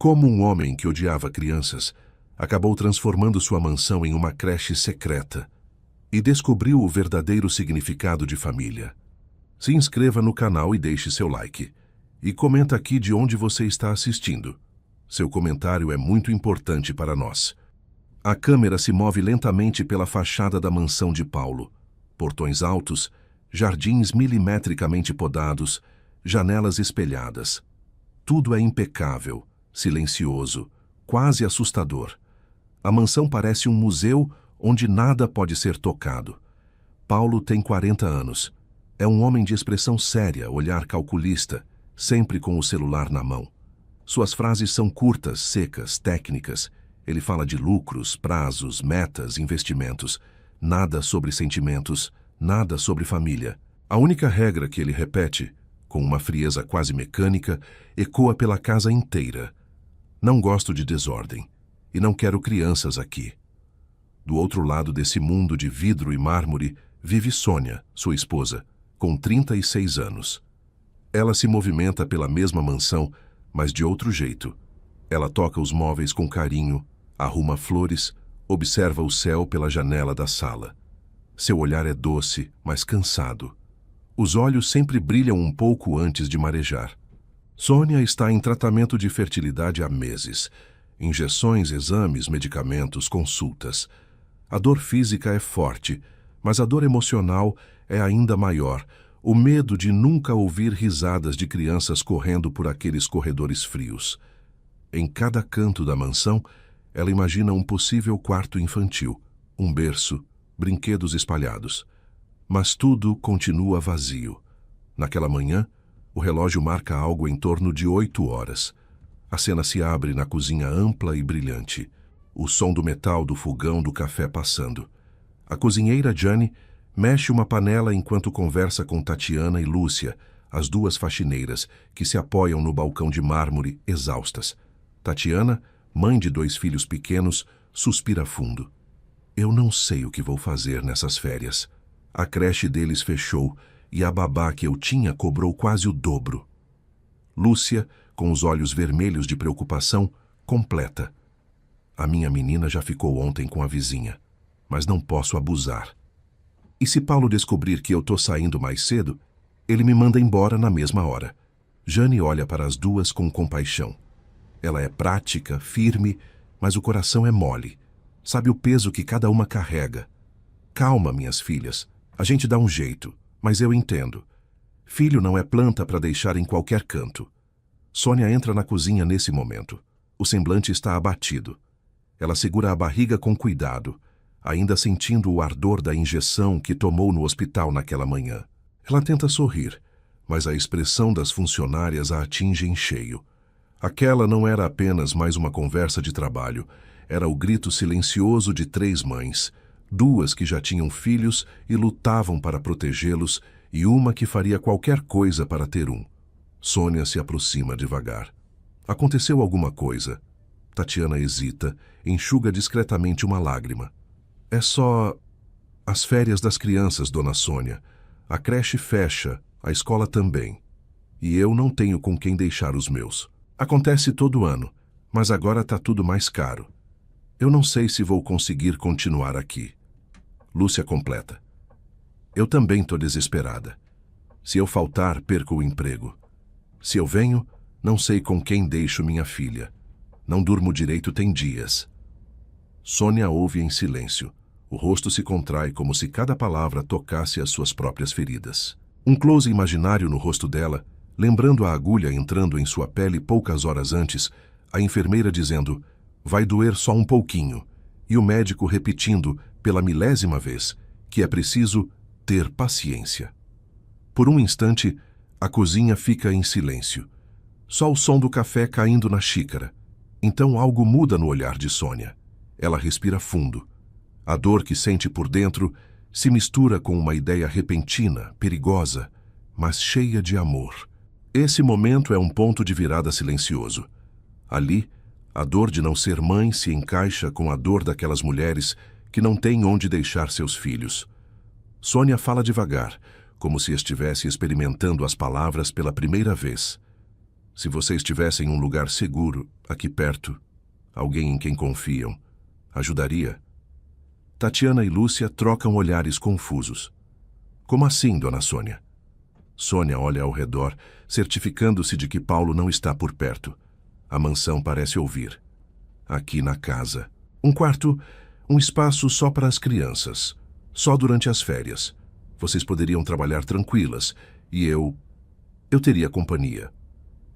como um homem que odiava crianças acabou transformando sua mansão em uma creche secreta e descobriu o verdadeiro significado de família. Se inscreva no canal e deixe seu like. E comenta aqui de onde você está assistindo. Seu comentário é muito importante para nós. A câmera se move lentamente pela fachada da mansão de Paulo. Portões altos, jardins milimetricamente podados, janelas espelhadas. Tudo é impecável, silencioso, quase assustador. A mansão parece um museu onde nada pode ser tocado. Paulo tem 40 anos. É um homem de expressão séria, olhar calculista, sempre com o celular na mão. Suas frases são curtas, secas, técnicas. Ele fala de lucros, prazos, metas, investimentos. Nada sobre sentimentos, nada sobre família. A única regra que ele repete, com uma frieza quase mecânica, ecoa pela casa inteira. Não gosto de desordem, e não quero crianças aqui. Do outro lado desse mundo de vidro e mármore, vive Sônia, sua esposa, com 36 anos. Ela se movimenta pela mesma mansão, mas de outro jeito. Ela toca os móveis com carinho, arruma flores, observa o céu pela janela da sala. Seu olhar é doce, mas cansado. Os olhos sempre brilham um pouco antes de marejar. Sônia está em tratamento de fertilidade há meses. Injeções, exames, medicamentos, consultas. A dor física é forte, mas a dor emocional é ainda maior. O medo de nunca ouvir risadas de crianças correndo por aqueles corredores frios. Em cada canto da mansão, ela imagina um possível quarto infantil, um berço, brinquedos espalhados. Mas tudo continua vazio. Naquela manhã, o relógio marca algo em torno de 8 horas. A cena se abre na cozinha ampla e brilhante. O som do metal do fogão do café passando. A cozinheira Jane mexe uma panela enquanto conversa com Tatiana e Lúcia, as duas faxineiras, que se apoiam no balcão de mármore, exaustas. Tatiana, mãe de 2 filhos pequenos, suspira fundo. Eu não sei o que vou fazer nessas férias. A creche deles fechou e a babá que eu tinha cobrou quase o dobro. Lúcia, com os olhos vermelhos de preocupação, completa. A minha menina já ficou ontem com a vizinha, mas não posso abusar. E se Paulo descobrir que eu tô saindo mais cedo, ele me manda embora na mesma hora. Jane olha para as duas com compaixão. Ela é prática, firme, mas o coração é mole. Sabe o peso que cada uma carrega. Calma, minhas filhas. A gente dá um jeito, mas eu entendo. Filho não é planta para deixar em qualquer canto. Sônia entra na cozinha nesse momento. O semblante está abatido. Ela segura a barriga com cuidado, ainda sentindo o ardor da injeção que tomou no hospital naquela manhã. Ela tenta sorrir, mas a expressão das funcionárias a atinge em cheio. Aquela não era apenas mais uma conversa de trabalho, era o grito silencioso de 3 mães, 2 que já tinham filhos e lutavam para protegê-los e uma que faria qualquer coisa para ter um. Sônia se aproxima devagar. Aconteceu alguma coisa. Tatiana hesita, enxuga discretamente uma lágrima. É só... as férias das crianças, dona Sônia. A creche fecha, a escola também. E eu não tenho com quem deixar os meus. Acontece todo ano, mas agora tá tudo mais caro. Eu não sei se vou conseguir continuar aqui. Lúcia completa. Eu também tô desesperada. Se eu faltar, perco o emprego. Se eu venho, não sei com quem deixo minha filha. Não durmo direito tem dias. Sônia ouve em silêncio. O rosto se contrai como se cada palavra tocasse as suas próprias feridas. Um close imaginário no rosto dela, lembrando a agulha entrando em sua pele poucas horas antes, a enfermeira dizendo, vai doer só um pouquinho, e o médico repetindo, pela milésima vez, que é preciso ter paciência. Por um instante, a cozinha fica em silêncio. Só o som do café caindo na xícara. Então algo muda no olhar de Sônia. Ela respira fundo. A dor que sente por dentro se mistura com uma ideia repentina, perigosa, mas cheia de amor. Esse momento é um ponto de virada silencioso. Ali, a dor de não ser mãe se encaixa com a dor daquelas mulheres que não têm onde deixar seus filhos. Sônia fala devagar, como se estivesse experimentando as palavras pela primeira vez. Se você estivesse em um lugar seguro, aqui perto, alguém em quem confiam, ajudaria? Tatiana e Lúcia trocam olhares confusos. Como assim, dona Sônia? Sônia olha ao redor, certificando-se de que Paulo não está por perto. A mansão parece ouvir. Aqui na casa. Um quarto, um espaço só para as crianças. Só durante as férias. Vocês poderiam trabalhar tranquilas e eu teria companhia.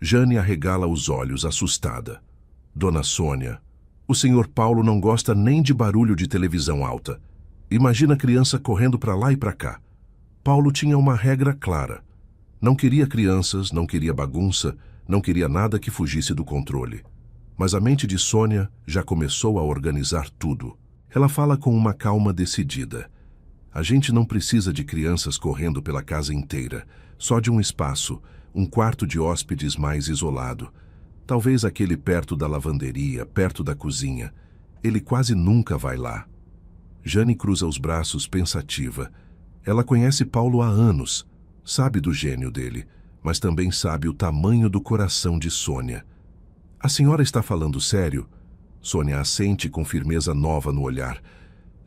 Jane arregala os olhos, assustada. Dona Sônia, o senhor Paulo não gosta nem de barulho de televisão alta. Imagina a criança correndo para lá e para cá. Paulo tinha uma regra clara. Não queria crianças, não queria bagunça, não queria nada que fugisse do controle. Mas a mente de Sônia já começou a organizar tudo. Ela fala com uma calma decidida. A gente não precisa de crianças correndo pela casa inteira, só de um espaço, um quarto de hóspedes mais isolado. Talvez aquele perto da lavanderia, perto da cozinha. Ele quase nunca vai lá. Jane cruza os braços pensativa. Ela conhece Paulo há anos, sabe do gênio dele, mas também sabe o tamanho do coração de Sônia. A senhora está falando sério? Sônia assente com firmeza nova no olhar.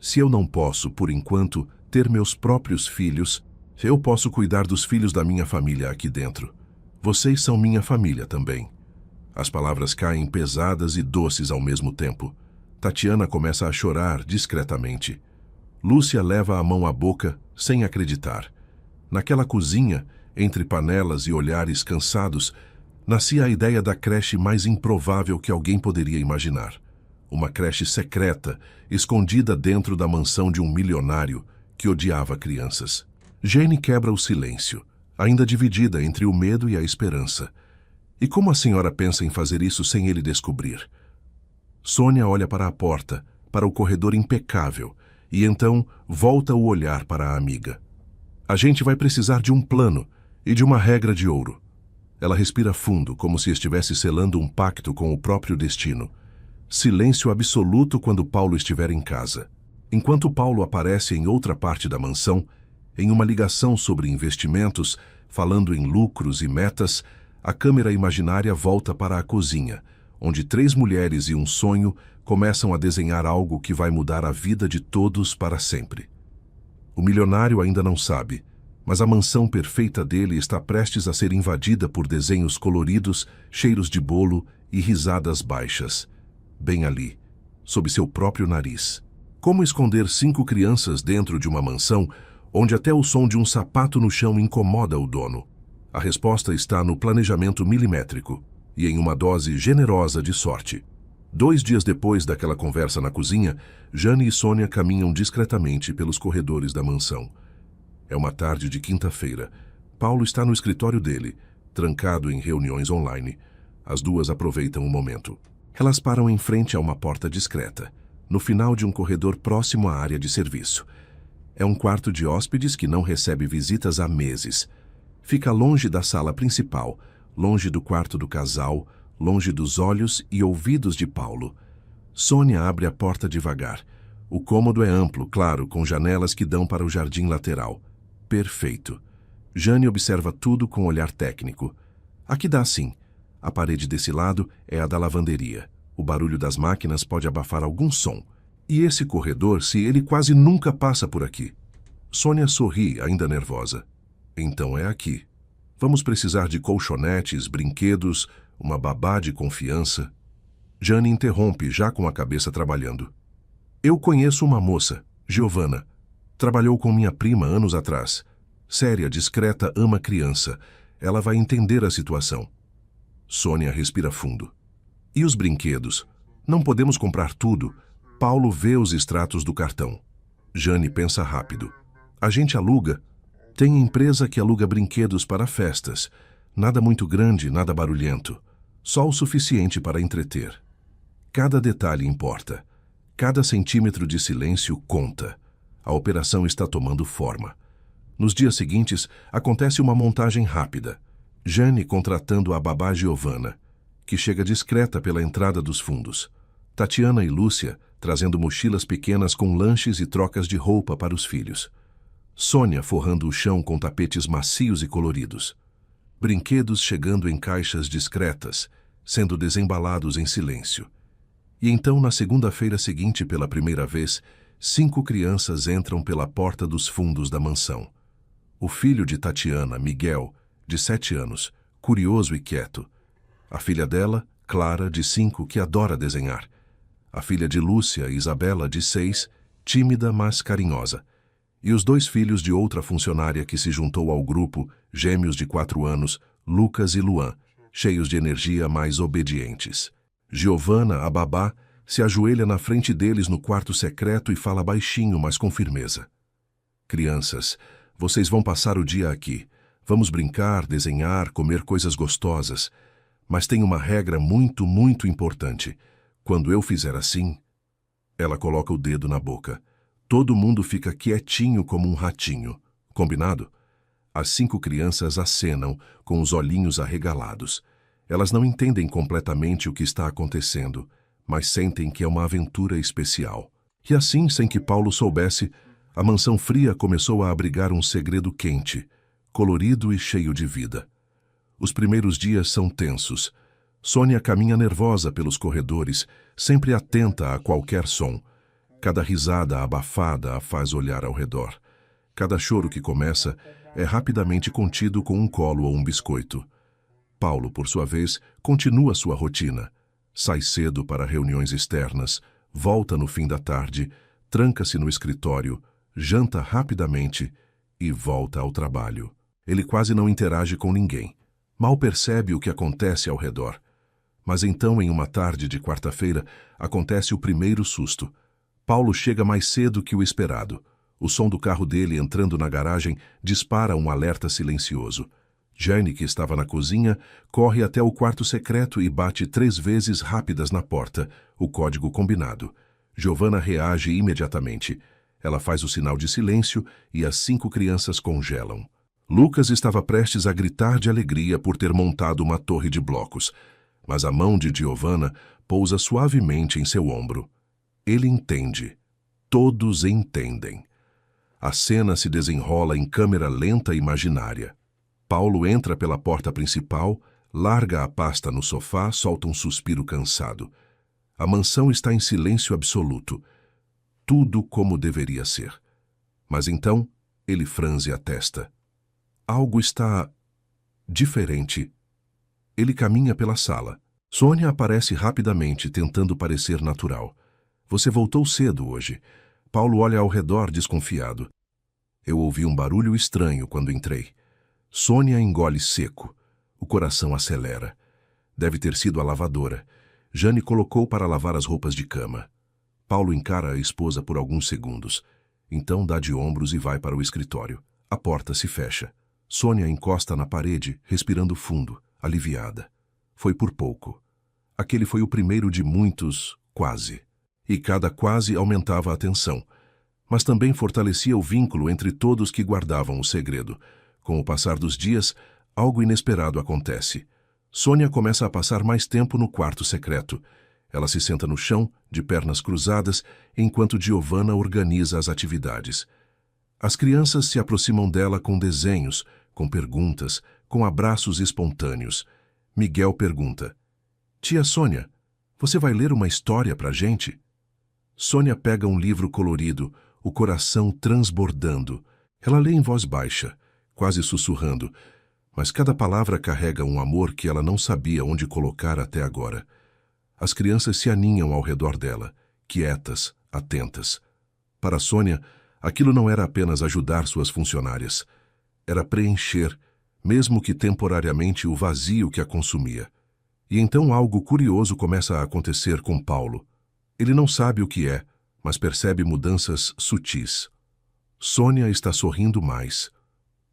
Se eu não posso, por enquanto, ter meus próprios filhos, eu posso cuidar dos filhos da minha família aqui dentro. Vocês são minha família também. As palavras caem pesadas e doces ao mesmo tempo. Tatiana começa a chorar discretamente. Lúcia leva a mão à boca, sem acreditar. Naquela cozinha, entre panelas e olhares cansados, nascia a ideia da creche mais improvável que alguém poderia imaginar. Uma creche secreta, escondida dentro da mansão de um milionário que odiava crianças. Jane quebra o silêncio, ainda dividida entre o medo e a esperança. E como a senhora pensa em fazer isso sem ele descobrir? Sônia olha para a porta, para o corredor impecável, e então volta o olhar para a amiga. A gente vai precisar de um plano e de uma regra de ouro. Ela respira fundo, como se estivesse selando um pacto com o próprio destino. Silêncio absoluto quando Paulo estiver em casa. Enquanto Paulo aparece em outra parte da mansão, em uma ligação sobre investimentos, falando em lucros e metas, a câmera imaginária volta para a cozinha, onde 3 mulheres e um sonho começam a desenhar algo que vai mudar a vida de todos para sempre. O milionário ainda não sabe, mas a mansão perfeita dele está prestes a ser invadida por desenhos coloridos, cheiros de bolo e risadas baixas. Bem ali, sob seu próprio nariz. Como esconder 5 crianças dentro de uma mansão onde até o som de um sapato no chão incomoda o dono? A resposta está no planejamento milimétrico e em uma dose generosa de sorte. 2 dias depois daquela conversa na cozinha, Jane e Sônia caminham discretamente pelos corredores da mansão. É uma tarde de quinta-feira. Paulo está no escritório dele, trancado em reuniões online. As duas aproveitam o momento. Elas param em frente a uma porta discreta, no final de um corredor próximo à área de serviço. É um quarto de hóspedes que não recebe visitas há meses. Fica longe da sala principal, longe do quarto do casal, longe dos olhos e ouvidos de Paulo. Sônia abre a porta devagar. O cômodo é amplo, claro, com janelas que dão para o jardim lateral. Perfeito. Jane observa tudo com olhar técnico. Aqui dá sim. A parede desse lado é a da lavanderia. O barulho das máquinas pode abafar algum som. E esse corredor, se ele quase nunca passa por aqui. Sônia sorri, ainda nervosa. Então é aqui. Vamos precisar de colchonetes, brinquedos, uma babá de confiança. Jane interrompe, já com a cabeça trabalhando. Eu conheço uma moça, Giovanna. Trabalhou com minha prima anos atrás. Séria, discreta, ama criança. Ela vai entender a situação. Sônia respira fundo. E os brinquedos? Não podemos comprar tudo. Paulo vê os extratos do cartão. Jane pensa rápido. A gente aluga. Tem empresa que aluga brinquedos para festas. Nada muito grande, nada barulhento. Só o suficiente para entreter. Cada detalhe importa. Cada centímetro de silêncio conta. A operação está tomando forma. Nos dias seguintes, acontece uma montagem rápida. Jane contratando a babá Giovanna, que chega discreta pela entrada dos fundos. Tatiana e Lúcia trazendo mochilas pequenas com lanches e trocas de roupa para os filhos. Sônia forrando o chão com tapetes macios e coloridos. brinquedos chegando em caixas discretas, sendo desembalados em silêncio. E então, na segunda-feira seguinte, pela primeira vez, 5 crianças entram pela porta dos fundos da mansão. O filho de Tatiana, Miguel, de 7 anos, curioso e quieto. A filha dela, Clara, de 5, que adora desenhar. A filha de Lúcia, Isabela, de 6, tímida, mas carinhosa. E os 2 filhos de outra funcionária que se juntou ao grupo, gêmeos de 4 anos, Lucas e Luan, cheios de energia, mas obedientes. Giovana, a babá, se ajoelha na frente deles no quarto secreto e fala baixinho, mas com firmeza. Crianças, vocês vão passar o dia aqui. Vamos brincar, desenhar, comer coisas gostosas. Mas tem uma regra muito, muito importante. Quando eu fizer assim... Ela coloca o dedo na boca. Todo mundo fica quietinho como um ratinho. Combinado? As 5 crianças acenam, com os olhinhos arregalados. Elas não entendem completamente o que está acontecendo, mas sentem que é uma aventura especial. E assim, sem que Paulo soubesse, a mansão fria começou a abrigar um segredo quente, colorido e cheio de vida. Os primeiros dias são tensos. Sônia caminha nervosa pelos corredores, sempre atenta a qualquer som. Cada risada abafada a faz olhar ao redor. Cada choro que começa é rapidamente contido com um colo ou um biscoito. Paulo, por sua vez, continua sua rotina. Sai cedo para reuniões externas, volta no fim da tarde, tranca-se no escritório, janta rapidamente e volta ao trabalho. Ele quase não interage com ninguém. Mal percebe o que acontece ao redor. Mas então, em uma tarde de quarta-feira, acontece o primeiro susto. Paulo chega mais cedo que o esperado. O som do carro dele entrando na garagem dispara um alerta silencioso. Jane, que estava na cozinha, corre até o quarto secreto e bate 3 vezes rápidas na porta, o código combinado. Giovana reage imediatamente. Ela faz o sinal de silêncio e as 5 crianças congelam. Lucas estava prestes a gritar de alegria por ter montado uma torre de blocos, mas a mão de Giovana pousa suavemente em seu ombro. Ele entende. Todos entendem. A cena se desenrola em câmera lenta e imaginária. Paulo entra pela porta principal, larga a pasta no sofá, solta um suspiro cansado. A mansão está em silêncio absoluto. Tudo como deveria ser. Mas então, ele franze a testa. Algo está... diferente. Ele caminha pela sala. Sônia aparece rapidamente, tentando parecer natural. Você voltou cedo hoje. Paulo olha ao redor desconfiado. Eu ouvi um barulho estranho quando entrei. Sônia engole seco. O coração acelera. Deve ter sido a lavadora. Jane colocou para lavar as roupas de cama. Paulo encara a esposa por alguns segundos. Então dá de ombros e vai para o escritório. A porta se fecha. Sônia encosta na parede, respirando fundo, aliviada. Foi por pouco. Aquele foi o primeiro de muitos quase. E cada quase aumentava a tensão. Mas também fortalecia o vínculo entre todos que guardavam o segredo. Com o passar dos dias, algo inesperado acontece. Sônia começa a passar mais tempo no quarto secreto. Ela se senta no chão, de pernas cruzadas, enquanto Giovana organiza as atividades. As crianças se aproximam dela com desenhos, com perguntas, com abraços espontâneos. Miguel pergunta: Tia Sônia, você vai ler uma história pra gente? Sônia pega um livro colorido, o coração transbordando. Ela lê em voz baixa, quase sussurrando, mas cada palavra carrega um amor que ela não sabia onde colocar até agora. As crianças se aninham ao redor dela, quietas, atentas. Para Sônia, aquilo não era apenas ajudar suas funcionárias. Era preencher, mesmo que temporariamente, o vazio que a consumia. E então algo curioso começa a acontecer com Paulo. Ele não sabe o que é, mas percebe mudanças sutis. Sônia está sorrindo mais.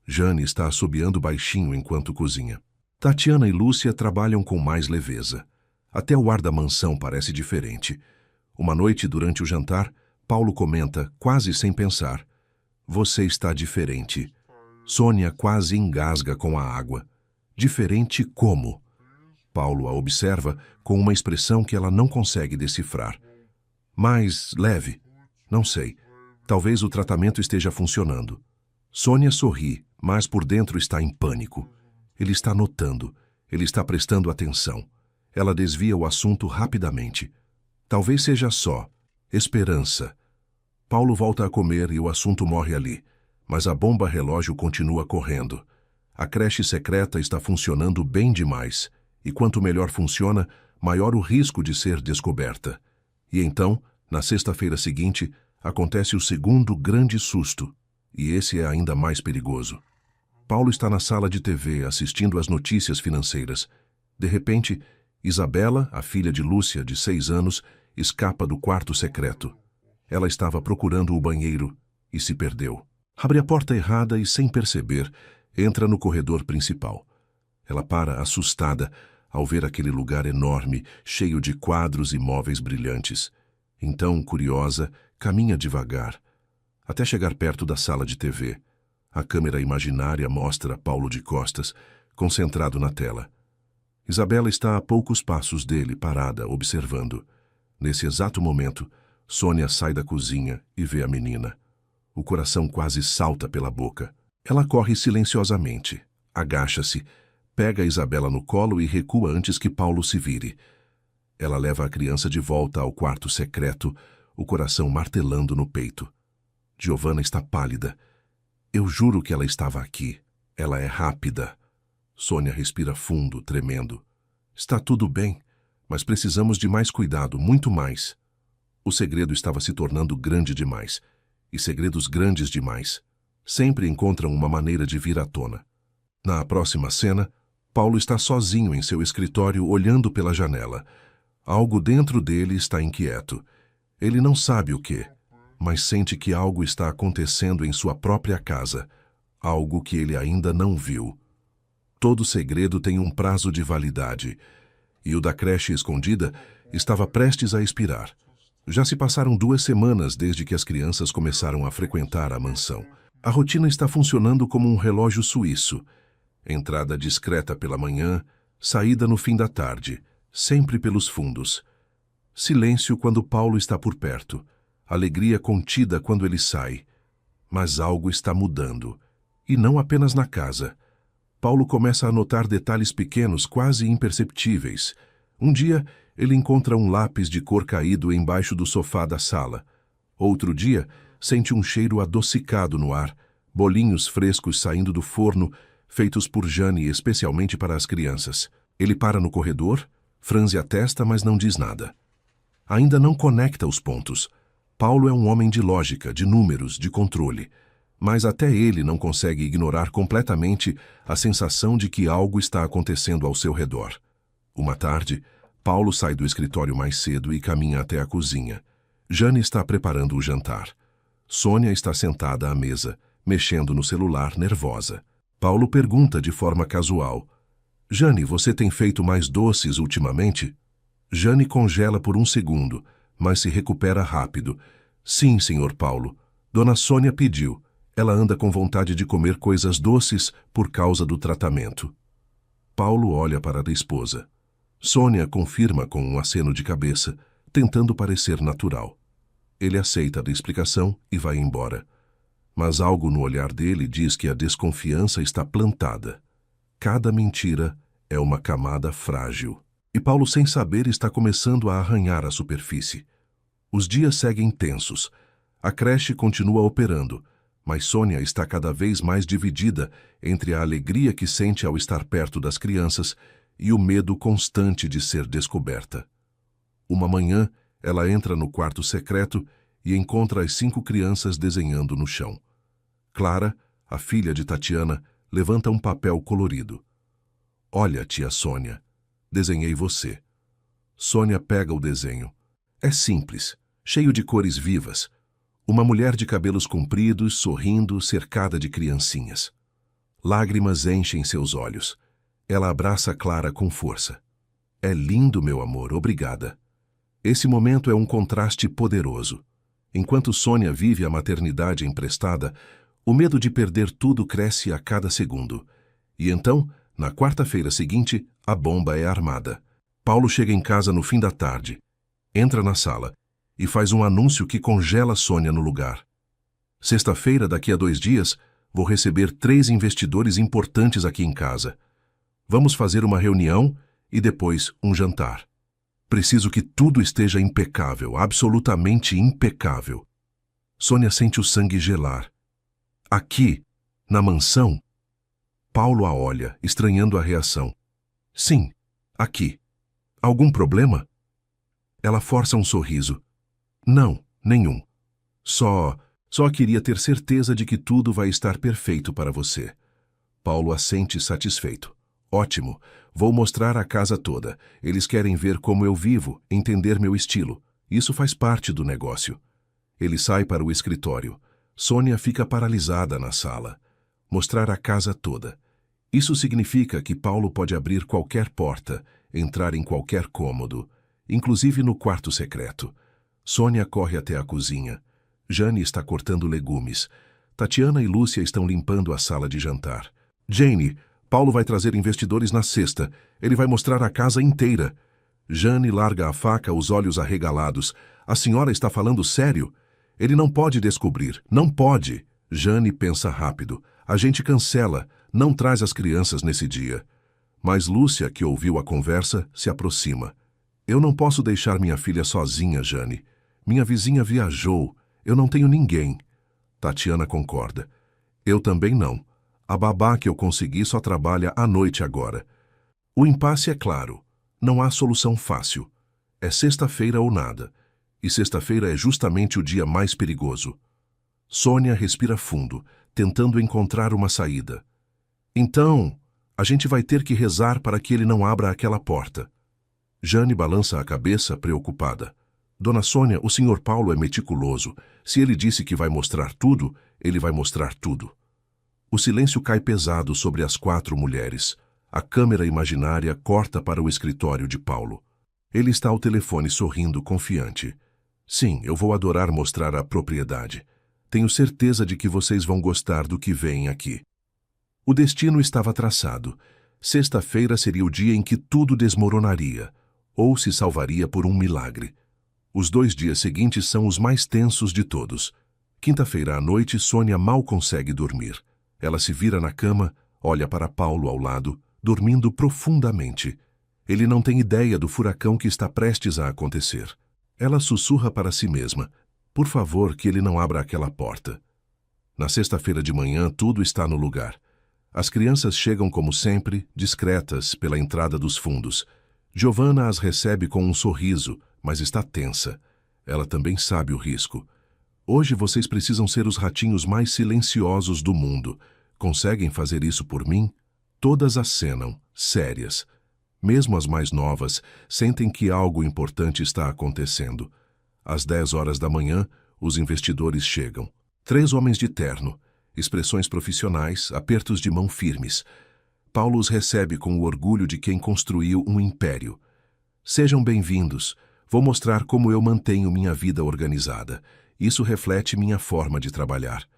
Jane está assobiando baixinho enquanto cozinha. Tatiana e Lúcia trabalham com mais leveza. Até o ar da mansão parece diferente. Uma noite, durante o jantar, Paulo comenta, quase sem pensar: Você está diferente. Sônia quase engasga com a água. Diferente como? Paulo a observa com uma expressão que ela não consegue decifrar. Mais leve. Não sei. Talvez o tratamento esteja funcionando. Sônia sorri, mas por dentro está em pânico. Ele está notando. Ele está prestando atenção. Ela desvia o assunto rapidamente. Talvez seja só esperança. Paulo volta a comer e o assunto morre ali. Mas a bomba relógio continua correndo. A creche secreta está funcionando bem demais. E quanto melhor funciona, maior o risco de ser descoberta. E então, na sexta-feira seguinte, acontece o segundo grande susto. E esse é ainda mais perigoso. Paulo está na sala de TV assistindo às notícias financeiras. De repente, Isabela, a filha de Lúcia, de 6 anos, escapa do quarto secreto. Ela estava procurando o banheiro e se perdeu. Abre a porta errada e, sem perceber, entra no corredor principal. Ela para assustada ao ver aquele lugar enorme, cheio de quadros e móveis brilhantes. Então, curiosa, caminha devagar, até chegar perto da sala de TV. A câmera imaginária mostra Paulo de costas, concentrado na tela. Isabela está a poucos passos dele, parada, observando. Nesse exato momento, Sônia sai da cozinha e vê a menina. O coração quase salta pela boca. Ela corre silenciosamente, agacha-se, pega Isabela no colo e recua antes que Paulo se vire. Ela leva a criança de volta ao quarto secreto, o coração martelando no peito. Giovanna está pálida. Eu juro que ela estava aqui. Ela é rápida. Sônia respira fundo, tremendo. Está tudo bem, mas precisamos de mais cuidado, muito mais. O segredo estava se tornando grande demais. E segredos grandes demais sempre encontram uma maneira de vir à tona. Na próxima cena, Paulo está sozinho em seu escritório olhando pela janela. Algo dentro dele está inquieto. Ele não sabe o quê, mas sente que algo está acontecendo em sua própria casa, algo que ele ainda não viu. Todo segredo tem um prazo de validade, e o da creche escondida estava prestes a expirar. Já se passaram 2 semanas desde que as crianças começaram a frequentar a mansão. A rotina está funcionando como um relógio suíço. Entrada discreta pela manhã, saída no fim da tarde, sempre pelos fundos. Silêncio quando Paulo está por perto. Alegria contida quando ele sai. Mas algo está mudando. E não apenas na casa. Paulo começa a notar detalhes pequenos, quase imperceptíveis. Um dia, ele encontra um lápis de cor caído embaixo do sofá da sala. Outro dia, sente um cheiro adocicado no ar, bolinhos frescos saindo do forno, feitos por Jane especialmente para as crianças. Ele para no corredor, franze a testa, mas não diz nada. Ainda não conecta os pontos. Paulo é um homem de lógica, de números, de controle. Mas até ele não consegue ignorar completamente a sensação de que algo está acontecendo ao seu redor. Uma tarde, Paulo sai do escritório mais cedo e caminha até a cozinha. Jane está preparando o jantar. Sônia está sentada à mesa, mexendo no celular, nervosa. Paulo pergunta de forma casual: Jane, você tem feito mais doces ultimamente? Jane congela por um segundo, mas se recupera rápido. Sim, senhor Paulo. Dona Sônia pediu. Ela anda com vontade de comer coisas doces por causa do tratamento. Paulo olha para a esposa. Sônia confirma com um aceno de cabeça, tentando parecer natural. Ele aceita a explicação e vai embora. Mas algo no olhar dele diz que a desconfiança está plantada. Cada mentira é uma camada frágil. E Paulo, sem saber, está começando a arranhar a superfície. Os dias seguem tensos. A creche continua operando, mas Sônia está cada vez mais dividida entre a alegria que sente ao estar perto das crianças e o medo constante de ser descoberta. Uma manhã, ela entra no quarto secreto e encontra as 5 crianças desenhando no chão. Clara, a filha de Tatiana, levanta um papel colorido. Olha, tia Sônia, desenhei você. Sônia pega o desenho. É simples, cheio de cores vivas. Uma mulher de cabelos compridos, sorrindo, cercada de criancinhas. Lágrimas enchem seus olhos. Ela abraça Clara com força. É lindo, meu amor, obrigada. Esse momento é um contraste poderoso. Enquanto Sônia vive a maternidade emprestada, o medo de perder tudo cresce a cada segundo. E então, na quarta-feira seguinte, a bomba é armada. Paulo chega em casa no fim da tarde, entra na sala e faz um anúncio que congela Sônia no lugar. Sexta-feira, daqui a 2 dias, vou receber 3 investidores importantes aqui em casa. Vamos fazer uma reunião e depois um jantar. Preciso que tudo esteja impecável, absolutamente impecável. Sônia sente o sangue gelar. Aqui, na mansão? Paulo a olha, estranhando a reação. Sim, aqui. Algum problema? Ela força um sorriso. Não, nenhum. Só queria ter certeza de que tudo vai estar perfeito para você. Paulo assente satisfeito. Ótimo, vou mostrar a casa toda. Eles querem ver como eu vivo, entender meu estilo. Isso faz parte do negócio. Ele sai para o escritório. Sônia fica paralisada na sala. Mostrar a casa toda. Isso significa que Paulo pode abrir qualquer porta, entrar em qualquer cômodo, inclusive no quarto secreto. Sônia corre até a cozinha. Jane está cortando legumes. Tatiana e Lúcia estão limpando a sala de jantar. Jane, Paulo vai trazer investidores na sexta. Ele vai mostrar a casa inteira. Jane larga a faca, os olhos arregalados. A senhora está falando sério? Ele não pode descobrir. Não pode. Jane pensa rápido. A gente cancela. Não traz as crianças nesse dia. Mas Lúcia, que ouviu a conversa, se aproxima. Eu não posso deixar minha filha sozinha, Jane. Minha vizinha viajou. Eu não tenho ninguém. Tatiana concorda. Eu também não. A babá que eu consegui só trabalha à noite agora. O impasse é claro. Não há solução fácil. É sexta-feira ou nada. E sexta-feira é justamente o dia mais perigoso. Sônia respira fundo, tentando encontrar uma saída. Então, a gente vai ter que rezar para que ele não abra aquela porta. Jane balança a cabeça, preocupada. Dona Sônia, o Sr. Paulo é meticuloso. Se ele disse que vai mostrar tudo, ele vai mostrar tudo. O silêncio cai pesado sobre as 4 mulheres. A câmera imaginária corta para o escritório de Paulo. Ele está ao telefone sorrindo, confiante. Sim, eu vou adorar mostrar a propriedade. Tenho certeza de que vocês vão gostar do que veem aqui. O destino estava traçado. Sexta-feira seria o dia em que tudo desmoronaria, ou se salvaria por um milagre. Os 2 dias seguintes são os mais tensos de todos. Quinta-feira à noite, Sônia mal consegue dormir. Ela se vira na cama, olha para Paulo ao lado, dormindo profundamente. Ele não tem ideia do furacão que está prestes a acontecer. Ela sussurra para si mesma, por favor, que ele não abra aquela porta. Na sexta-feira de manhã, tudo está no lugar. As crianças chegam como sempre, discretas, pela entrada dos fundos. Giovanna as recebe com um sorriso, mas está tensa. Ela também sabe o risco. Hoje vocês precisam ser os ratinhos mais silenciosos do mundo. Conseguem fazer isso por mim? Todas acenam, sérias. Mesmo as mais novas sentem que algo importante está acontecendo. Às 10 horas da manhã, os investidores chegam. 3 homens de terno, expressões profissionais, apertos de mão firmes. Paulo os recebe com o orgulho de quem construiu um império. Sejam bem-vindos. Vou mostrar como eu mantenho minha vida organizada. Isso reflete minha forma de trabalhar.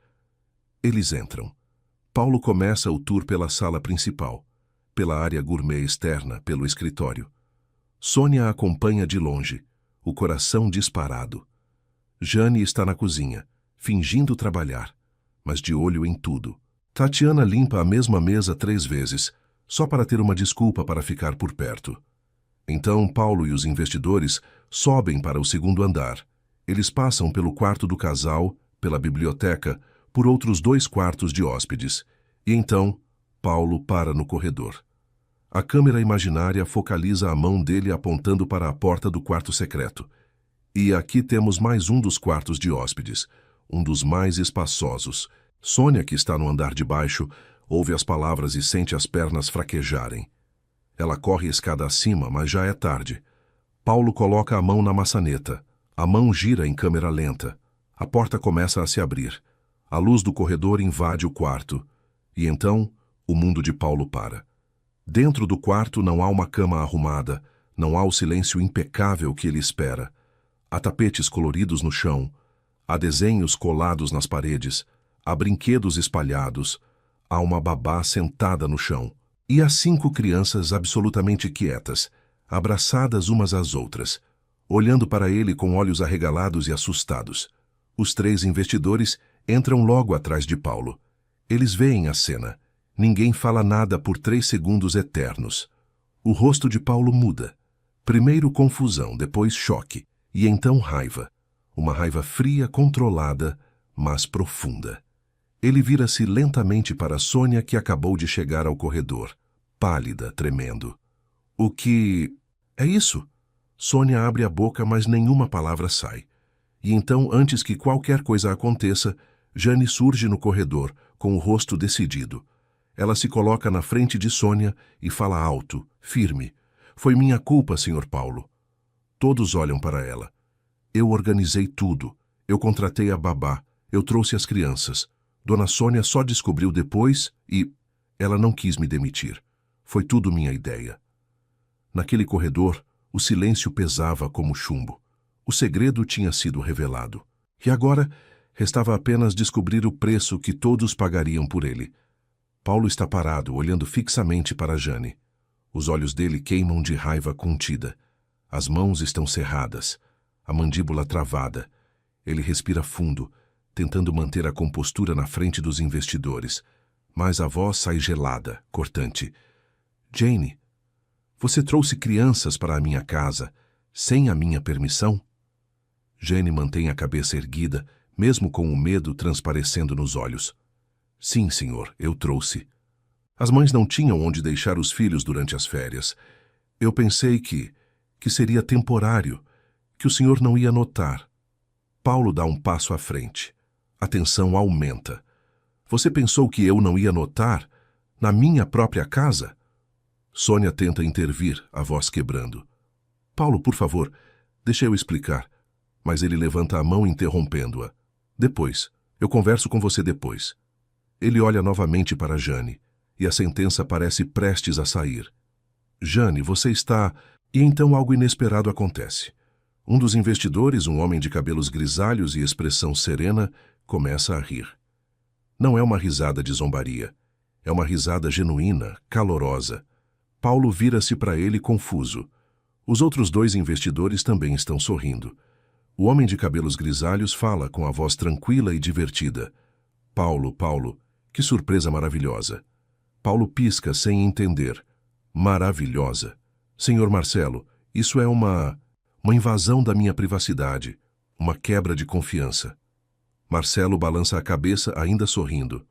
Eles entram. Paulo começa o tour pela sala principal, pela área gourmet externa, pelo escritório. Sônia a acompanha de longe, o coração disparado. Jane está na cozinha, fingindo trabalhar, mas de olho em tudo. Tatiana limpa a mesma mesa 3 vezes, só para ter uma desculpa para ficar por perto. Então Paulo e os investidores sobem para o 2º andar. Eles passam pelo quarto do casal, pela biblioteca, por outros 2 quartos de hóspedes. E então, Paulo para no corredor. A câmera imaginária focaliza a mão dele apontando para a porta do quarto secreto. E aqui temos mais um dos quartos de hóspedes, um dos mais espaçosos. Sônia, que está no andar de baixo, ouve as palavras e sente as pernas fraquejarem. Ela corre a escada acima, mas já é tarde. Paulo coloca a mão na maçaneta. A mão gira em câmera lenta. A porta começa a se abrir. A luz do corredor invade o quarto. E então, o mundo de Paulo para. Dentro do quarto não há uma cama arrumada, não há o silêncio impecável que ele espera. Há tapetes coloridos no chão, há desenhos colados nas paredes, há brinquedos espalhados, há uma babá sentada no chão. E há 5 crianças absolutamente quietas, abraçadas umas às outras, olhando para ele com olhos arregalados e assustados. Os 3 investidores entram logo atrás de Paulo. Eles veem a cena. Ninguém fala nada por 3 segundos eternos. O rosto de Paulo muda. Primeiro confusão, depois choque, e então raiva. Uma raiva fria, controlada, mas profunda. Ele vira-se lentamente para Sônia, que acabou de chegar ao corredor, pálida, tremendo. O que... é isso? Sônia abre a boca, mas nenhuma palavra sai. E então, antes que qualquer coisa aconteça, Jane surge no corredor, com o rosto decidido. Ela se coloca na frente de Sônia e fala alto, firme. Foi minha culpa, Sr. Paulo. Todos olham para ela. Eu organizei tudo. Eu contratei a babá. Eu trouxe as crianças. Dona Sônia só descobriu depois e... ela não quis me demitir. Foi tudo minha ideia. Naquele corredor, o silêncio pesava como chumbo. O segredo tinha sido revelado. E agora, restava apenas descobrir o preço que todos pagariam por ele. Paulo está parado, olhando fixamente para Jane. Os olhos dele queimam de raiva contida. As mãos estão cerradas, a mandíbula travada. Ele respira fundo, tentando manter a compostura na frente dos investidores. Mas a voz sai gelada, cortante. Jane, você trouxe crianças para a minha casa sem a minha permissão? Jane mantém a cabeça erguida, mesmo com o medo transparecendo nos olhos. Sim, senhor, eu trouxe. As mães não tinham onde deixar os filhos durante as férias. Eu pensei que seria temporário, que o senhor não ia notar. Paulo dá um passo à frente. A tensão aumenta. Você pensou que eu não ia notar? Na minha própria casa? Sônia tenta intervir, a voz quebrando. Paulo, por favor, deixa eu explicar. Mas ele levanta a mão interrompendo-a. Depois. Eu converso com você depois. Ele olha novamente para Jane, e a sentença parece prestes a sair. Jane, você está... E então algo inesperado acontece. Um dos investidores, um homem de cabelos grisalhos e expressão serena, começa a rir. Não é uma risada de zombaria. É uma risada genuína, calorosa. Paulo vira-se para ele confuso. Os outros 2 investidores também estão sorrindo. O homem de cabelos grisalhos fala com a voz tranquila e divertida. Paulo, que surpresa maravilhosa. Paulo pisca sem entender. Maravilhosa. Senhor Marcelo, isso é uma invasão da minha privacidade, uma quebra de confiança. Marcelo balança a cabeça ainda sorrindo.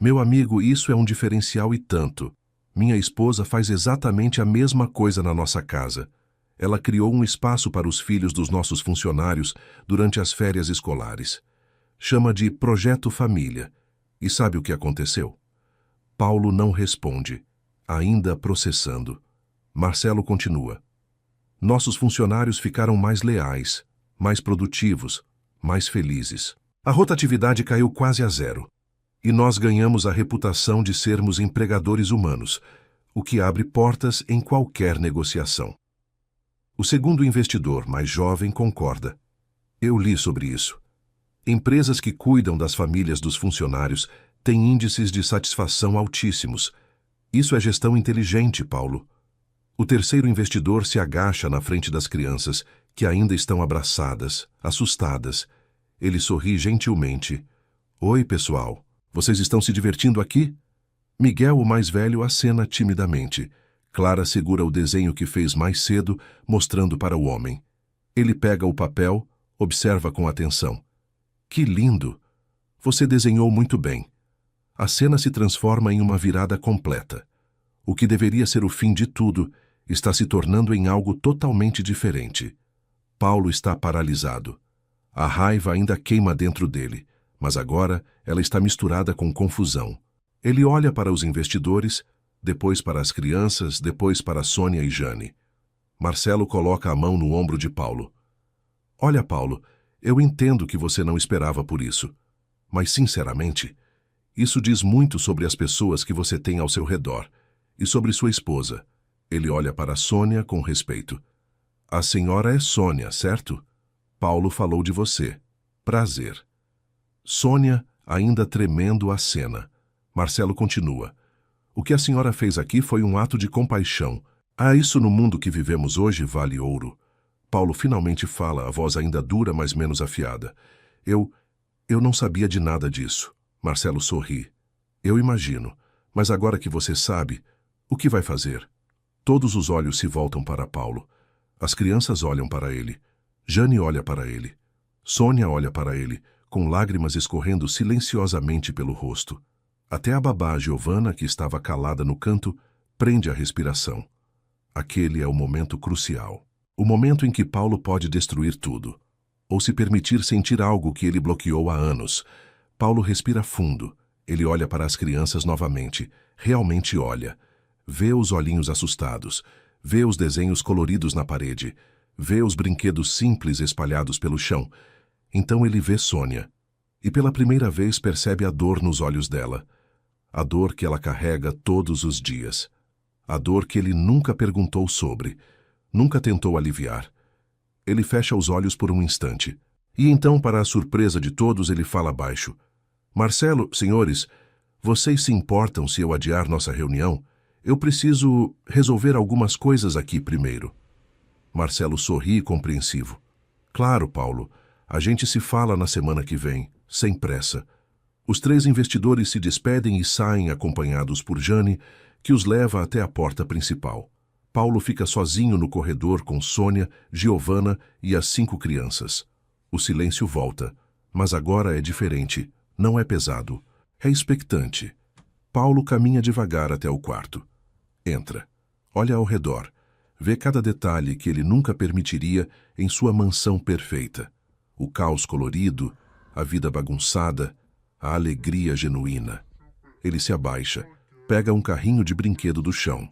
Meu amigo, isso é um diferencial e tanto. Minha esposa faz exatamente a mesma coisa na nossa casa. Ela criou um espaço para os filhos dos nossos funcionários durante as férias escolares. Chama de Projeto Família. E sabe o que aconteceu? Paulo não responde, ainda processando. Marcelo continua. Nossos funcionários ficaram mais leais, mais produtivos, mais felizes. A rotatividade caiu quase a 0. E nós ganhamos a reputação de sermos empregadores humanos, o que abre portas em qualquer negociação. O segundo investidor, mais jovem, concorda. Eu li sobre isso. Empresas que cuidam das famílias dos funcionários têm índices de satisfação altíssimos. Isso é gestão inteligente, Paulo. O terceiro investidor se agacha na frente das crianças, que ainda estão abraçadas, assustadas. Ele sorri gentilmente. Oi, pessoal. Vocês estão se divertindo aqui? Miguel, o mais velho, acena timidamente. Clara segura o desenho que fez mais cedo, mostrando para o homem. Ele pega o papel, observa com atenção. Que lindo! Você desenhou muito bem. A cena se transforma em uma virada completa. O que deveria ser o fim de tudo está se tornando em algo totalmente diferente. Paulo está paralisado. A raiva ainda queima dentro dele, mas agora ela está misturada com confusão. Ele olha para os investidores, depois para as crianças, depois para Sônia e Jane. Marcelo coloca a mão no ombro de Paulo. Olha, Paulo, eu entendo que você não esperava por isso, mas, sinceramente, isso diz muito sobre as pessoas que você tem ao seu redor e sobre sua esposa. Ele olha para Sônia com respeito. A senhora é Sônia, certo? Paulo falou de você. Prazer. Sônia, ainda tremendo, acena. Marcelo continua. O que a senhora fez aqui foi um ato de compaixão. Isso no mundo que vivemos hoje vale ouro. Paulo finalmente fala, a voz ainda dura, mas menos afiada. Eu não sabia de nada disso. Marcelo sorri. Eu imagino. Mas agora que você sabe, o que vai fazer? Todos os olhos se voltam para Paulo. As crianças olham para ele. Jane olha para ele. Sônia olha para ele, com lágrimas escorrendo silenciosamente pelo rosto. Até a babá Giovanna, que estava calada no canto, prende a respiração. Aquele é o momento crucial. O momento em que Paulo pode destruir tudo, ou se permitir sentir algo que ele bloqueou há anos. Paulo respira fundo. Ele olha para as crianças novamente. Realmente olha. Vê os olhinhos assustados. Vê os desenhos coloridos na parede. Vê os brinquedos simples espalhados pelo chão. Então ele vê Sônia. E pela primeira vez percebe a dor nos olhos dela. A dor que ela carrega todos os dias. A dor que ele nunca perguntou sobre. Nunca tentou aliviar. Ele fecha os olhos por um instante. E então, para a surpresa de todos, ele fala baixo. Marcelo, senhores, vocês se importam se eu adiar nossa reunião? Eu preciso resolver algumas coisas aqui primeiro. Marcelo sorri compreensivo. Claro, Paulo, a gente se fala na semana que vem, sem pressa. Os 3 investidores se despedem e saem acompanhados por Jane, que os leva até a porta principal. Paulo fica sozinho no corredor com Sônia, Giovanna e as 5 crianças. O silêncio volta, mas agora é diferente. Não é pesado. É expectante. Paulo caminha devagar até o quarto. Entra. Olha ao redor. Vê cada detalhe que ele nunca permitiria em sua mansão perfeita. O caos colorido, a vida bagunçada, a alegria genuína. Ele se abaixa, pega um carrinho de brinquedo do chão.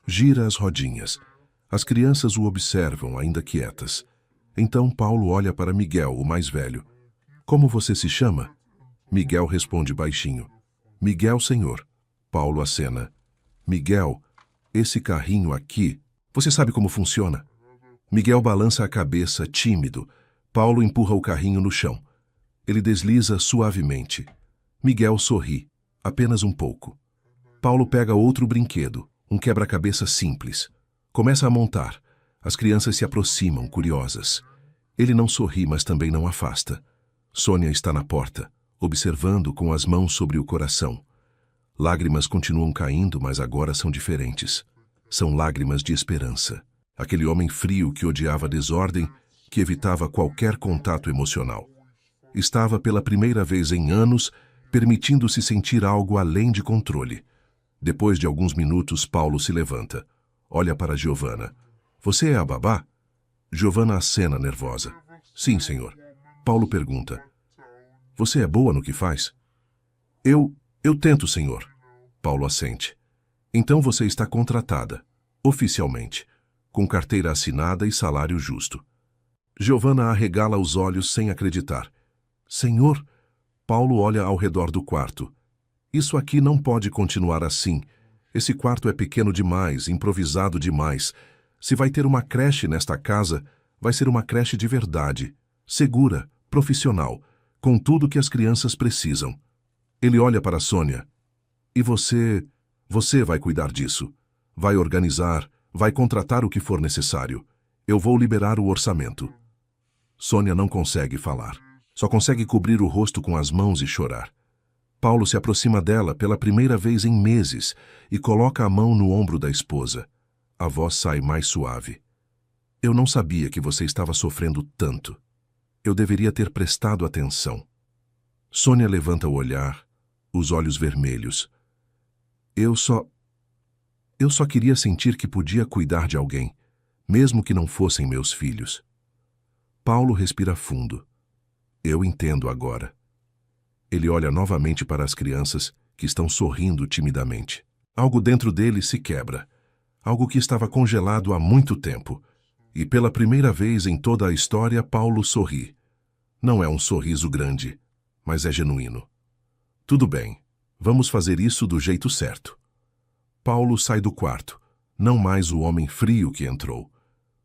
Gira as rodinhas. As crianças o observam, ainda quietas. Então Paulo olha para Miguel, o mais velho. Como você se chama? Miguel responde baixinho. Miguel, senhor. Paulo acena. Miguel, esse carrinho aqui, você sabe como funciona? Miguel balança a cabeça, tímido. Paulo empurra o carrinho no chão. Ele desliza suavemente. Miguel sorri, apenas um pouco. Paulo pega outro brinquedo, um quebra-cabeça simples. Começa a montar. As crianças se aproximam, curiosas. Ele não sorri, mas também não afasta. Sônia está na porta, observando com as mãos sobre o coração. Lágrimas continuam caindo, mas agora são diferentes. São lágrimas de esperança. Aquele homem frio que odiava a desordem, que evitava qualquer contato emocional. Estava pela primeira vez em anos, permitindo-se sentir algo além de controle. Depois de alguns minutos, Paulo se levanta. Olha para Giovanna. Você é a babá? Giovanna acena nervosa. Sim, senhor. Paulo pergunta. Você é boa no que faz? Eu tento, senhor. Paulo assente. Então você está contratada, oficialmente, com carteira assinada e salário justo. Giovanna arregala os olhos sem acreditar. Senhor, Paulo olha ao redor do quarto. Isso aqui não pode continuar assim. Esse quarto é pequeno demais, improvisado demais. Se vai ter uma creche nesta casa, vai ser uma creche de verdade, segura, profissional, com tudo que as crianças precisam. Ele olha para Sônia. E você vai cuidar disso. Vai organizar, vai contratar o que for necessário. Eu vou liberar o orçamento. Sônia não consegue falar. Só consegue cobrir o rosto com as mãos e chorar. Paulo se aproxima dela pela primeira vez em meses e coloca a mão no ombro da esposa. A voz sai mais suave. Eu não sabia que você estava sofrendo tanto. Eu deveria ter prestado atenção. Sônia levanta o olhar, os olhos vermelhos. Eu só queria sentir que podia cuidar de alguém, mesmo que não fossem meus filhos. Paulo respira fundo. Eu entendo agora. Ele olha novamente para as crianças, que estão sorrindo timidamente. Algo dentro dele se quebra. Algo que estava congelado há muito tempo. E pela primeira vez em toda a história, Paulo sorri. Não é um sorriso grande, mas é genuíno. Tudo bem, vamos fazer isso do jeito certo. Paulo sai do quarto, não mais o homem frio que entrou.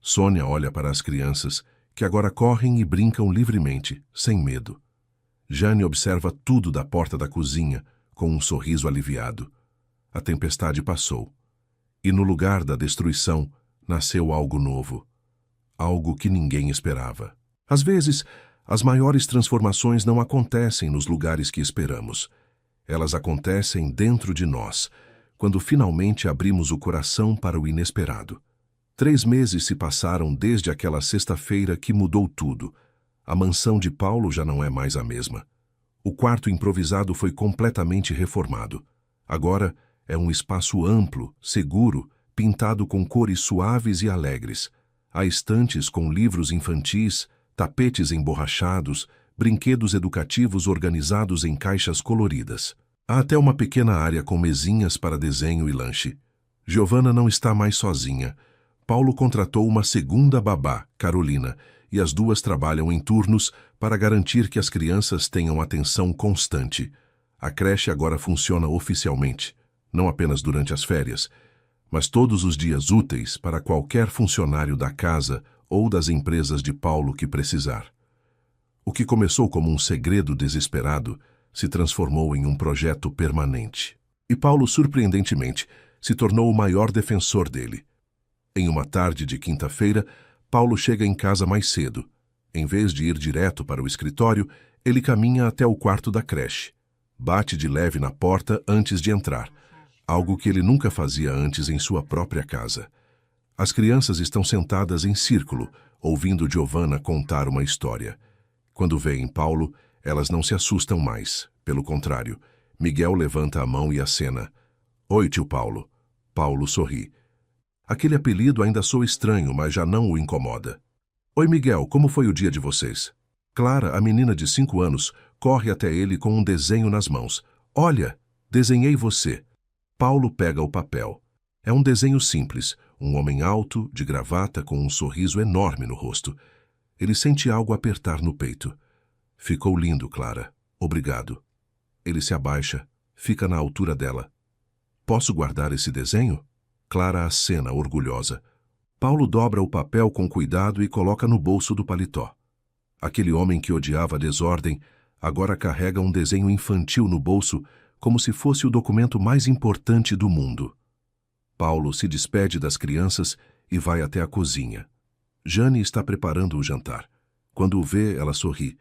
Sônia olha para as crianças, que agora correm e brincam livremente, sem medo. Jane observa tudo da porta da cozinha, com um sorriso aliviado. A tempestade passou. E no lugar da destruição, nasceu algo novo. Algo que ninguém esperava. Às vezes, as maiores transformações não acontecem nos lugares que esperamos. Elas acontecem dentro de nós, quando finalmente abrimos o coração para o inesperado. 3 meses se passaram desde aquela sexta-feira que mudou tudo. A mansão de Paulo já não é mais a mesma. O quarto improvisado foi completamente reformado. Agora é um espaço amplo, seguro, pintado com cores suaves e alegres. Há estantes com livros infantis, tapetes emborrachados, brinquedos educativos organizados em caixas coloridas. Há até uma pequena área com mesinhas para desenho e lanche. Giovanna não está mais sozinha. Paulo contratou uma segunda babá, Carolina, e as duas trabalham em turnos para garantir que as crianças tenham atenção constante. A creche agora funciona oficialmente, não apenas durante as férias, mas todos os dias úteis para qualquer funcionário da casa ou das empresas de Paulo que precisar. O que começou como um segredo desesperado se transformou em um projeto permanente. E Paulo, surpreendentemente, se tornou o maior defensor dele. Em uma tarde de quinta-feira, Paulo chega em casa mais cedo. Em vez de ir direto para o escritório, ele caminha até o quarto da creche. Bate de leve na porta antes de entrar, algo que ele nunca fazia antes em sua própria casa. As crianças estão sentadas em círculo, ouvindo Giovanna contar uma história. Quando veem Paulo, elas não se assustam mais. Pelo contrário, Miguel levanta a mão e acena. Oi, tio Paulo. Paulo sorri. Aquele apelido ainda soa estranho, mas já não o incomoda. Oi, Miguel, como foi o dia de vocês? Clara, a menina de 5 anos, corre até ele com um desenho nas mãos. Olha, desenhei você. Paulo pega o papel. É um desenho simples, um homem alto, de gravata, com um sorriso enorme no rosto. Ele sente algo apertar no peito. Ficou lindo, Clara. Obrigado. Ele se abaixa, fica na altura dela. Posso guardar esse desenho? Clara acena, orgulhosa. Paulo dobra o papel com cuidado e coloca no bolso do paletó. Aquele homem que odiava a desordem agora carrega um desenho infantil no bolso como se fosse o documento mais importante do mundo. Paulo se despede das crianças e vai até a cozinha. Jane está preparando o jantar. Quando o vê, ela sorri.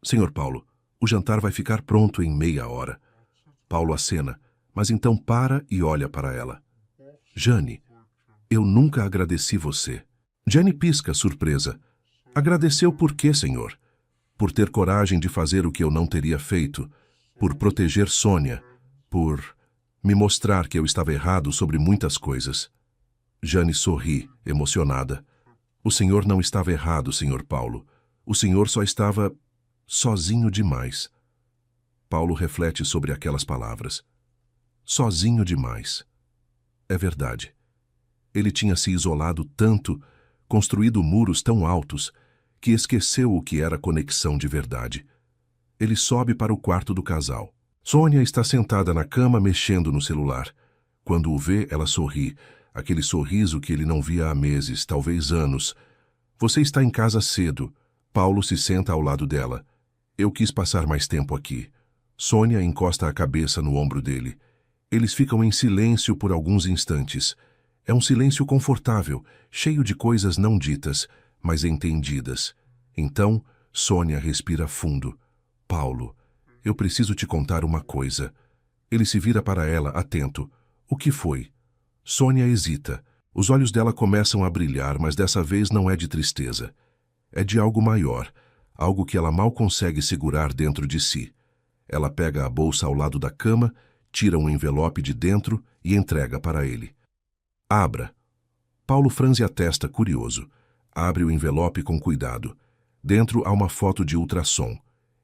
Senhor Paulo, o jantar vai ficar pronto em meia hora. Paulo acena, mas então para e olha para ela. Jane, eu nunca agradeci você. Jane pisca, surpresa. Agradeceu por quê, senhor? Por ter coragem de fazer o que eu não teria feito, por proteger Sônia, por me mostrar que eu estava errado sobre muitas coisas. Jane sorri, emocionada. O senhor não estava errado, senhor Paulo. O senhor só estava sozinho demais. Paulo reflete sobre aquelas palavras. Sozinho demais. É verdade. Ele tinha se isolado tanto, construído muros tão altos, que esqueceu o que era conexão de verdade. Ele sobe para o quarto do casal. Sônia está sentada na cama mexendo no celular. Quando o vê, ela sorri, aquele sorriso que ele não via há meses, talvez anos. Você está em casa cedo. Paulo se senta ao lado dela. Eu quis passar mais tempo aqui. Sônia encosta a cabeça no ombro dele. Eles ficam em silêncio por alguns instantes. É um silêncio confortável, cheio de coisas não ditas, mas entendidas. Então, Sônia respira fundo. Paulo, eu preciso te contar uma coisa. Ele se vira para ela, atento. O que foi? Sônia hesita. Os olhos dela começam a brilhar, mas dessa vez não é de tristeza. É de algo maior, algo que ela mal consegue segurar dentro de si. Ela pega a bolsa ao lado da cama, tira um envelope de dentro e entrega para ele. Abra. Paulo franze a testa, curioso. Abre o envelope com cuidado. Dentro há uma foto de ultrassom.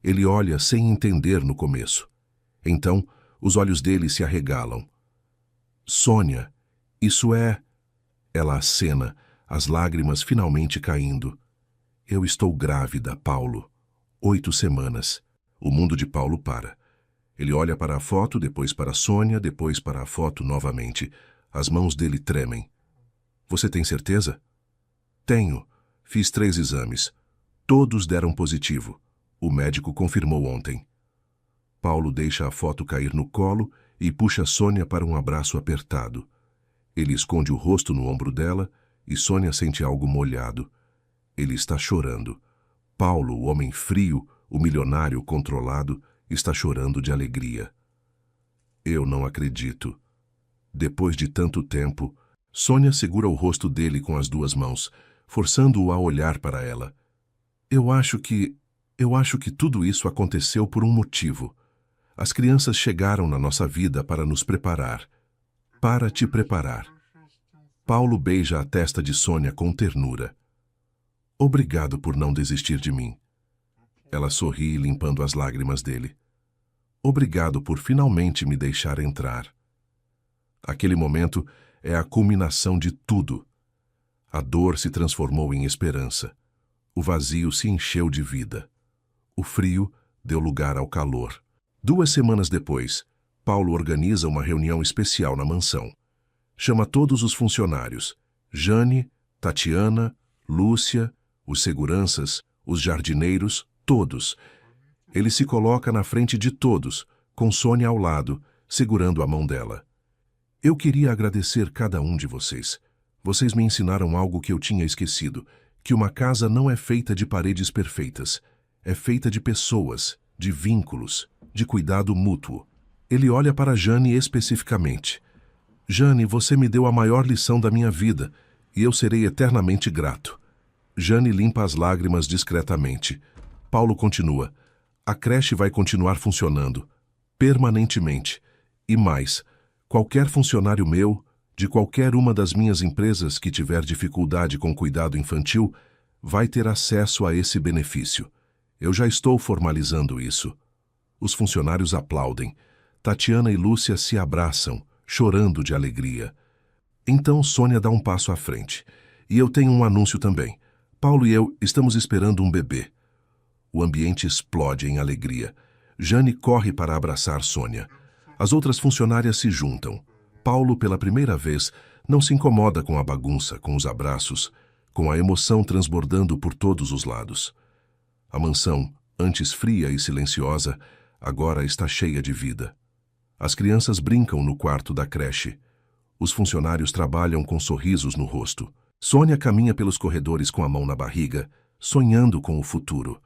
Ele olha sem entender no começo. Então, os olhos dele se arregalam. Sônia, isso é... Ela acena, as lágrimas finalmente caindo. Eu estou grávida, Paulo. 8 semanas. O mundo de Paulo para. Ele olha para a foto, depois para Sônia, depois para a foto novamente. As mãos dele tremem. Você tem certeza? Tenho. Fiz 3 exames. Todos deram positivo. O médico confirmou ontem. Paulo deixa a foto cair no colo e puxa Sônia para um abraço apertado. Ele esconde o rosto no ombro dela e Sônia sente algo molhado. Ele está chorando. Paulo, o homem frio, o milionário controlado, está chorando de alegria. Eu não acredito. Depois de tanto tempo, Sônia segura o rosto dele com as duas mãos, forçando-o a olhar para ela. Eu acho que tudo isso aconteceu por um motivo. As crianças chegaram na nossa vida para nos preparar. Para te preparar. Paulo beija a testa de Sônia com ternura. Obrigado por não desistir de mim. Ela sorri, limpando as lágrimas dele. Obrigado por finalmente me deixar entrar. Aquele momento é a culminação de tudo. A dor se transformou em esperança. O vazio se encheu de vida. O frio deu lugar ao calor. 2 semanas depois, Paulo organiza uma reunião especial na mansão. Chama todos os funcionários: Jane, Tatiana, Lúcia, os seguranças, os jardineiros, todos. Ele se coloca na frente de todos, com Sônia ao lado, segurando a mão dela. Eu queria agradecer cada um de vocês. Vocês me ensinaram algo que eu tinha esquecido, que uma casa não é feita de paredes perfeitas. É feita de pessoas, de vínculos, de cuidado mútuo. Ele olha para Jane especificamente. Jane, você me deu a maior lição da minha vida, e eu serei eternamente grato. Jane limpa as lágrimas discretamente. Paulo continua. A creche vai continuar funcionando, permanentemente. E mais, qualquer funcionário meu, de qualquer uma das minhas empresas que tiver dificuldade com cuidado infantil, vai ter acesso a esse benefício. Eu já estou formalizando isso. Os funcionários aplaudem. Tatiana e Lúcia se abraçam, chorando de alegria. Então Sônia dá um passo à frente. E eu tenho um anúncio também. Paulo e eu estamos esperando um bebê. O ambiente explode em alegria. Jane corre para abraçar Sônia. As outras funcionárias se juntam. Paulo, pela primeira vez, não se incomoda com a bagunça, com os abraços, com a emoção transbordando por todos os lados. A mansão, antes fria e silenciosa, agora está cheia de vida. As crianças brincam no quarto da creche. Os funcionários trabalham com sorrisos no rosto. Sônia caminha pelos corredores com a mão na barriga, sonhando com o futuro.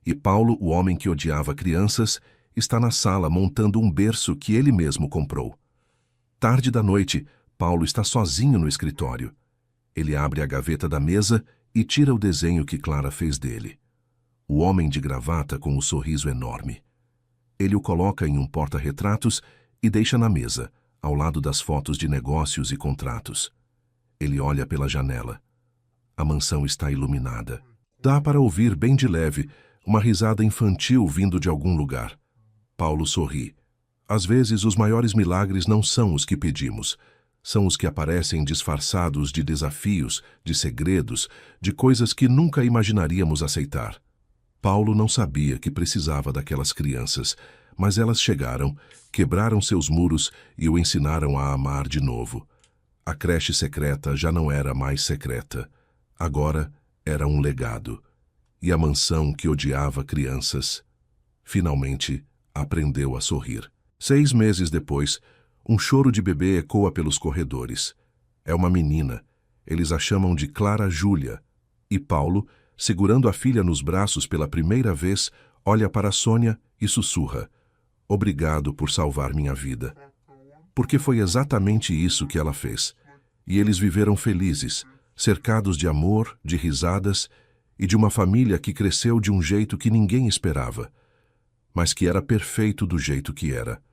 E Paulo, o homem que odiava crianças, está na sala montando um berço que ele mesmo comprou. Tarde da noite, Paulo está sozinho no escritório. Ele abre a gaveta da mesa e tira o desenho que Clara fez dele. O homem de gravata com o sorriso enorme. Ele o coloca em um porta-retratos e deixa na mesa, ao lado das fotos de negócios e contratos. Ele olha pela janela. A mansão está iluminada. Dá para ouvir bem de leve uma risada infantil vindo de algum lugar. Paulo sorri. Às vezes, os maiores milagres não são os que pedimos. São os que aparecem disfarçados de desafios, de segredos, de coisas que nunca imaginaríamos aceitar. Paulo não sabia que precisava daquelas crianças, mas elas chegaram, quebraram seus muros e o ensinaram a amar de novo. A creche secreta já não era mais secreta. Agora era um legado. E a mansão que odiava crianças, finalmente aprendeu a sorrir. 6 meses depois, um choro de bebê ecoa pelos corredores. É uma menina. Eles a chamam de Clara Júlia. E Paulo, segurando a filha nos braços pela primeira vez, olha para Sônia e sussurra: Obrigado por salvar minha vida. Porque foi exatamente isso que ela fez. E eles viveram felizes, cercados de amor, de risadas e de uma família que cresceu de um jeito que ninguém esperava, mas que era perfeito do jeito que era.